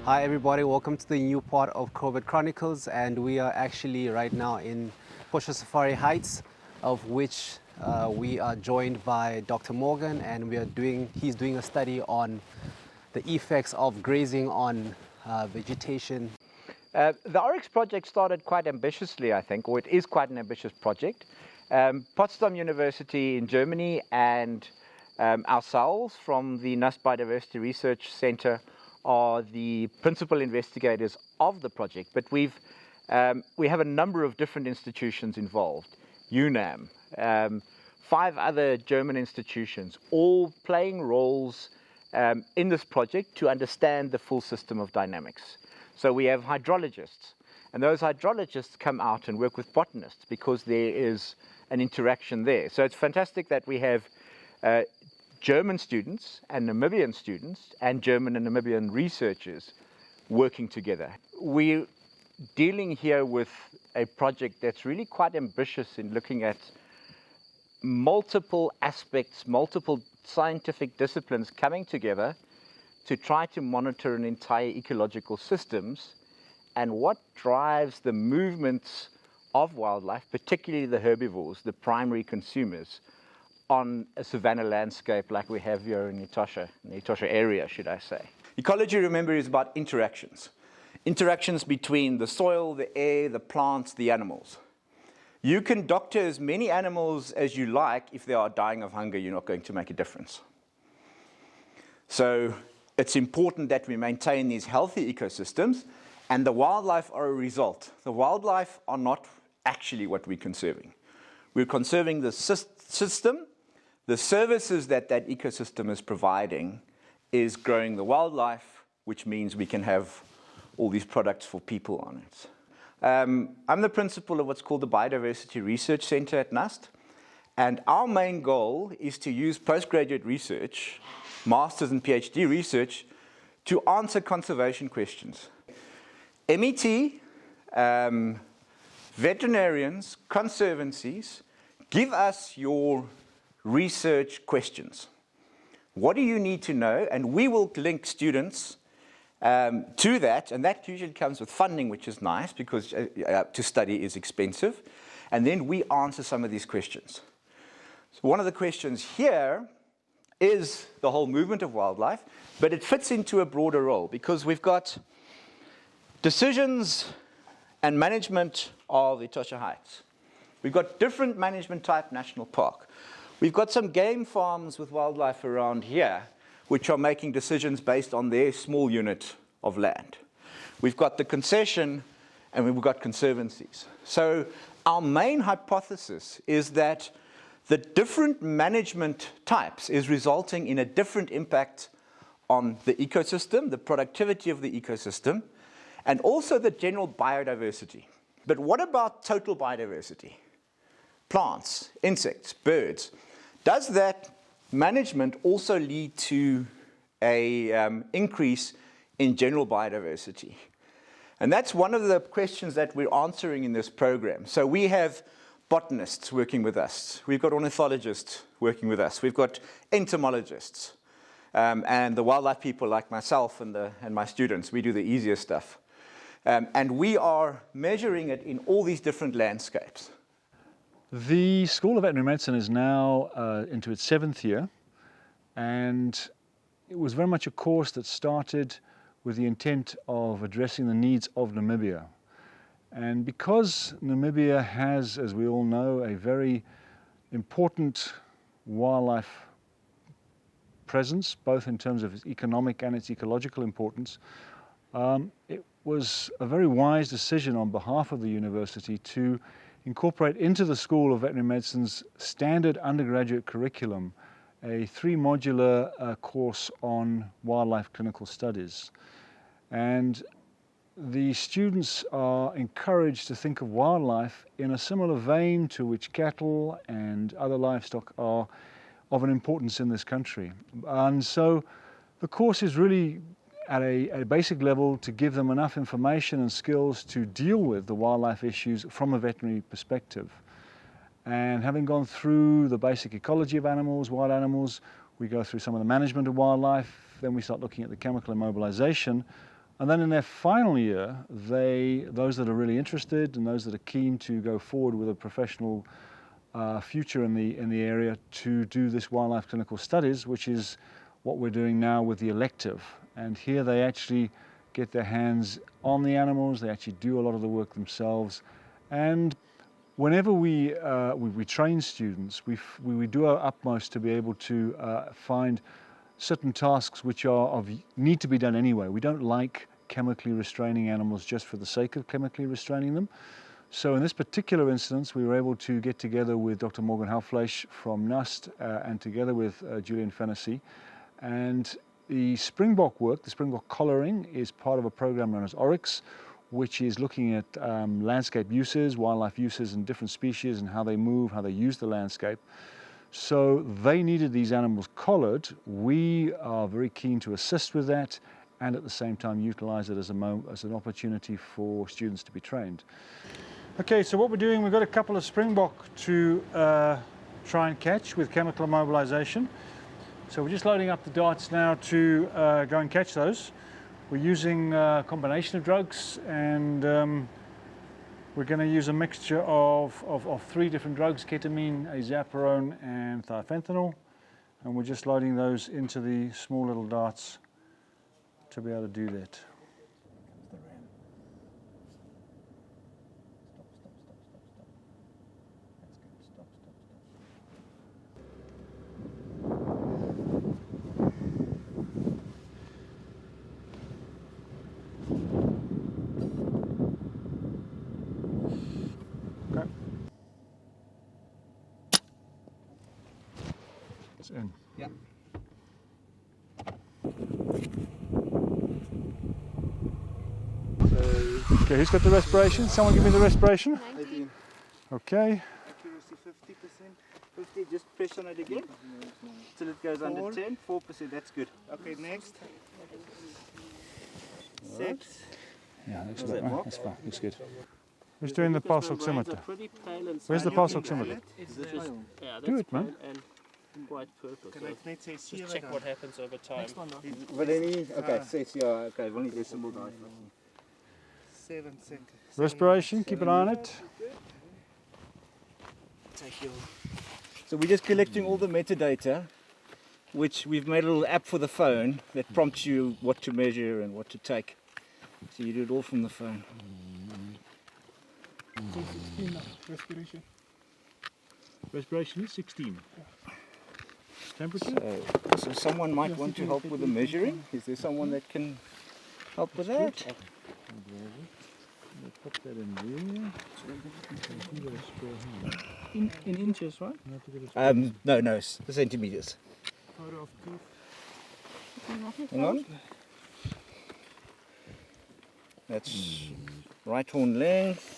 Hi everybody, welcome to the new part of COVID Chronicles, and we are actually right now in Posho Safari Heights, of which we are joined by Dr. Morgan, and he's doing a study on the effects of grazing on vegetation. The Oryx project started quite ambitiously, I think, or it is quite an ambitious project. Potsdam University in Germany and ourselves from the NUST Biodiversity Research Center are the principal investigators of the project, but we have a number of different institutions involved. UNAM, 5 other German institutions, all playing roles in this project to understand the full system of dynamics. So we have hydrologists, and those hydrologists come out and work with botanists because there is an interaction there. So it's fantastic that we have German students and Namibian students and German and Namibian researchers working together. We're dealing here with a project that's really quite ambitious in looking at multiple aspects, multiple scientific disciplines coming together to try to monitor an entire ecological systems and what drives the movements of wildlife, particularly the herbivores, the primary consumers, on a savanna landscape like we have here in Etosha, the Etosha area, should I say. Ecology, remember, is about interactions. Interactions between the soil, the air, the plants, the animals. You can doctor as many animals as you like. If they are dying of hunger, you're not going to make a difference. So it's important that we maintain these healthy ecosystems, and the wildlife are a result. The wildlife are not actually what we're conserving. We're conserving the system. The services that that ecosystem is providing is growing the wildlife, which means we can have all these products for people on it. I'm the principal of what's called the Biodiversity Research Center at NUST, and our main goal is to use postgraduate research, master's and PhD research, to answer conservation questions. MET, veterinarians, conservancies, give us your research questions. What do you need to know? And we will link students to that, and that usually comes with funding, which is nice because to study is expensive. And then we answer some of these questions. So one of the questions here is the whole movement of wildlife, but it fits into a broader role because we've got decisions and management of Etosha Heights. We've got different management type national park. We've got some game farms with wildlife around here, which are making decisions based on their small unit of land. We've got the concession, and we've got conservancies. So our main hypothesis is that the different management types is resulting in a different impact on the ecosystem, the productivity of the ecosystem, and also the general biodiversity. But what about total biodiversity? Plants, insects, birds. Does that management also lead to an increase in general biodiversity? And that's one of the questions that we're answering in this program. So we have botanists working with us. We've got ornithologists working with us. We've got entomologists. And the wildlife people like myself and my students, we do the easier stuff. And we are measuring it in all these different landscapes. The School of Veterinary Medicine is now into its 7th year, and it was very much a course that started with the intent of addressing the needs of Namibia. And because Namibia has, as we all know, a very important wildlife presence, both in terms of its economic and its ecological importance, it was a very wise decision on behalf of the university to incorporate into the School of Veterinary Medicine's standard undergraduate curriculum a 3-modular course on wildlife clinical studies. And the students are encouraged to think of wildlife in a similar vein to which cattle and other livestock are of an importance in this country. And so the course is really at a basic level to give them enough information and skills to deal with the wildlife issues from a veterinary perspective. And having gone through the basic ecology of animals, wild animals, we go through some of the management of wildlife, then we start looking at the chemical immobilization And then in their final year, those that are really interested and those that are keen to go forward with a professional future in the area to do this wildlife clinical studies, which is what we're doing now with the elective. And here they actually get their hands on the animals, they actually do a lot of the work themselves. And whenever we train students, we do our utmost to be able to find certain tasks which need to be done anyway. We don't like chemically restraining animals just for the sake of chemically restraining them. So in this particular instance, we were able to get together with Dr. Morgan Halfleisch from NUST and together with Julian Fennessy. And the springbok work, the springbok collaring, is part of a program known as Oryx, which is looking at landscape uses, wildlife uses and different species and how they move, how they use the landscape. So they needed these animals collared. We are very keen to assist with that and at the same time utilize it as an opportunity for students to be trained. Okay, so what we're doing, we've got a couple of springbok to try and catch with chemical immobilization. So we're just loading up the darts now to go and catch those. We're using a combination of drugs, and we're going to use a mixture of 3 different drugs: ketamine, azaparone and thiofentanil. And we're just loading those into the small little darts to be able to do that. It's in. Yeah. Okay, who's got the respiration? Someone give me the respiration. 19. Okay. Accuracy 50%. 50, just press on it again till it goes under 10. 4%, that's good. Okay, next. 6. Yeah, looks How's about that, right. Mark? That's fine. Looks good. Who's doing the pulse oximeter? Where's the pulse oximeter? Do it, man. And quite purple. Can So I net say just check what happens over time. Wil any? Okay, 6 ja, okay, wil nie decimal daai. 7 seconds. Respiration, keep an eye on it. Take your. So we're just collecting all the metadata, which we've made a little app for the phone that prompts you what to measure and what to take. So you do it all from the phone. Respiration. Respiration is 16. Temperature? So someone might want to help with the measuring. Is there someone that can help with that? Put that in there. In inches, right? No, centimeters. Hang on. That's right horn length.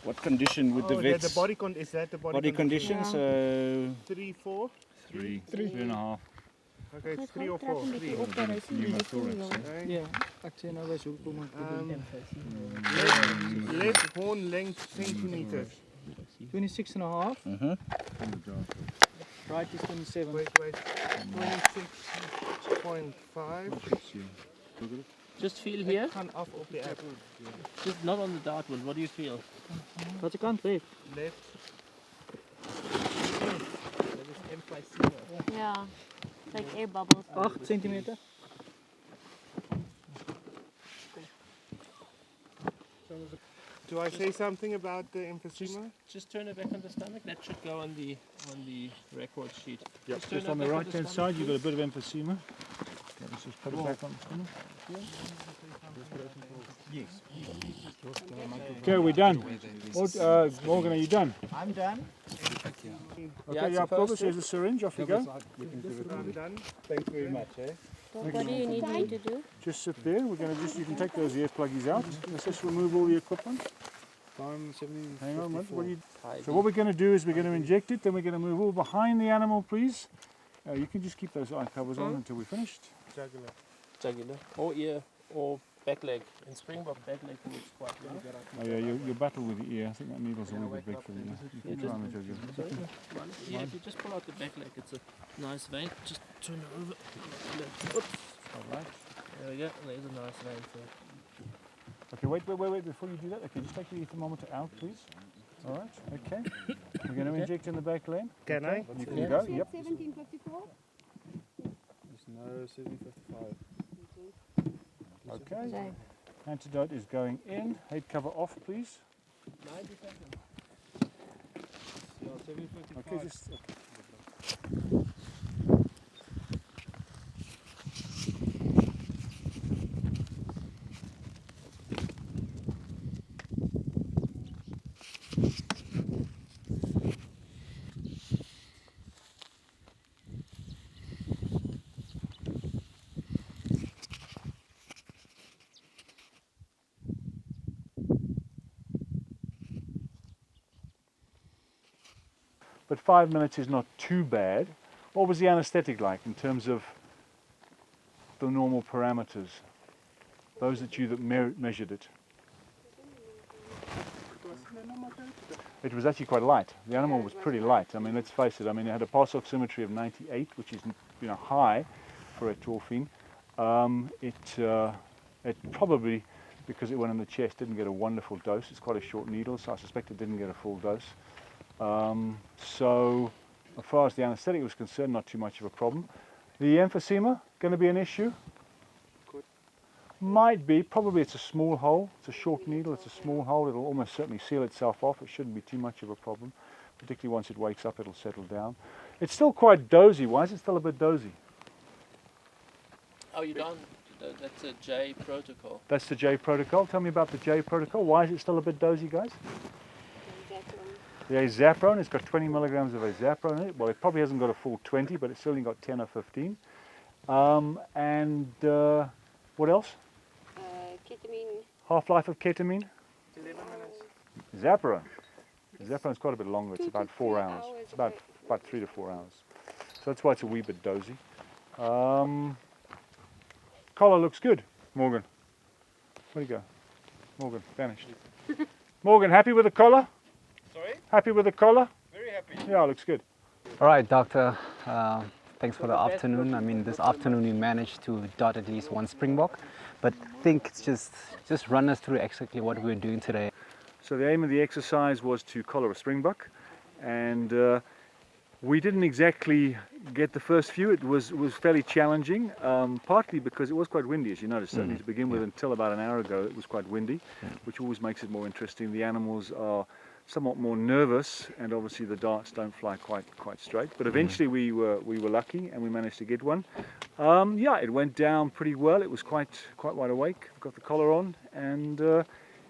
What condition would the vets? The body is that the body, body condition? Yeah. So 3, 4. 3, 3.5. Okay, it's 3 or 4. Yeah. Ek sê nou wys hoekom ek Left horn length centimeters. 26 and a half. mhm. Right is 27. Wait. 26.5. Just feel here. Gaan af op die app. Just not on the dart one. What do you feel? Wat je kant left. Left. Dat is M5. Yeah, it's like air bubbles. 8 centimeter. Do I say something about the emphysema? Just turn it back on the stomach. That should go on the record sheet. Yep. Just turn Just it on the back on right the hand stomach, side, you've got a bit of emphysema. Let's just put it back on the stomach. Okay, we're done. Morgan, are you done? I'm done. Okay, yeah, Kobus, here's a syringe, off you go. I'm done. Thanks very much. What do you need me to do? Just sit there. We're going to you can take those ear pluggies out. Let's just remove all the equipment. Hang on, so what we're going to do is we're going to inject it, then we're going to move all behind the animal, please. You can just keep those eye covers on until we're finished. Jugular. Or ear. Or back leg. In springbok, back leg works quite well. Oh yeah, you battle with the ear. I think that needle's a little bit big for the ear. You can try on the jugular. Yeah, if you just pull out the back leg, it's a nice vein. Just turn it over. Oops. All right. There we go. There's a nice name for it. Okay, wait, before you do that, okay, just take the thermometer out, please. All right, okay. We're going to inject in the back lane. Can okay. I? You can Yeah. go, yep. 1754. There's no 755. Okay. Jay. Antidote is going in. Head cover off, please. 90 seconds. Yeah, 755. Okay, just... But 5 minutes is not too bad. What was the anesthetic like in terms of the normal parameters? Those that measured it. It was actually quite light. The animal was pretty light. I mean, let's face it. I mean, it had a pulse oximetry of 98, which is, you know, high for a torfine. It probably, because it went in the chest, didn't get a wonderful dose. It's quite a short needle, so I suspect it didn't get a full dose. So, as far as the anaesthetic was concerned, not too much of a problem. The emphysema, going to be an issue? Might be. Probably it's a small hole. It's a short needle. It's a small hole. It'll almost certainly seal itself off. It shouldn't be too much of a problem. Particularly once it wakes up, it'll settle down. It's still quite dozy. Why is it still a bit dozy? Oh, you done? That's a J protocol. That's the J protocol. Tell me about the J protocol. Why is it still a bit dozy, guys? The azapron, it's got 20 milligrams of azapron in it. Well, it probably hasn't got a full 20, but it's certainly got 10 or 15. What else? Ketamine. Half-life of ketamine? 11 minutes. Zapron. Zapron's quite a bit longer. It's 2 to about 4 3 hours. hours, It's about 3 to 4 hours. So that's why it's a wee bit dozy. Collar looks good. Morgan. Where'd he go? Morgan, vanished. Morgan, happy with the collar? Sorry? Happy with the collar? Very happy. Yeah, looks good. All right, doctor. Thanks for the afternoon. I mean, this afternoon we managed to dot at least one springbok, but I think it's just run us through exactly what we're doing today. So the aim of the exercise was to collar a springbok, and we didn't exactly get the first few. It was fairly challenging, partly because it was quite windy, as you noticed. Certainly to begin with, until about an hour ago, it was quite windy, which always makes it more interesting. The animals are somewhat more nervous, and obviously the darts don't fly quite straight. But eventually we were lucky, and we managed to get one. Yeah, it went down pretty well. It was quite wide awake. Got the collar on, and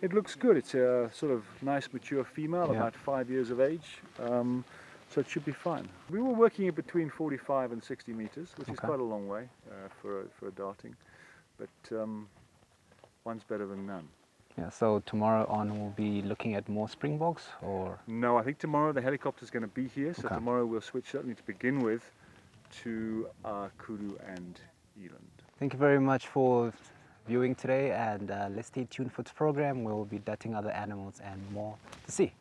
it looks good. It's a sort of nice mature female, about 5 years of age. So it should be fine. We were working in between 45 and 60 meters, which is quite a long way for a darting, but one's better than none. Yeah. So tomorrow on we'll be looking at more springboks, or No, I think tomorrow the helicopter's going to be here, so tomorrow we'll switch, certainly to begin with, to kudu and eland. Thank you very much for viewing today, and let's stay tuned for this program. We'll be dating other animals and more to see.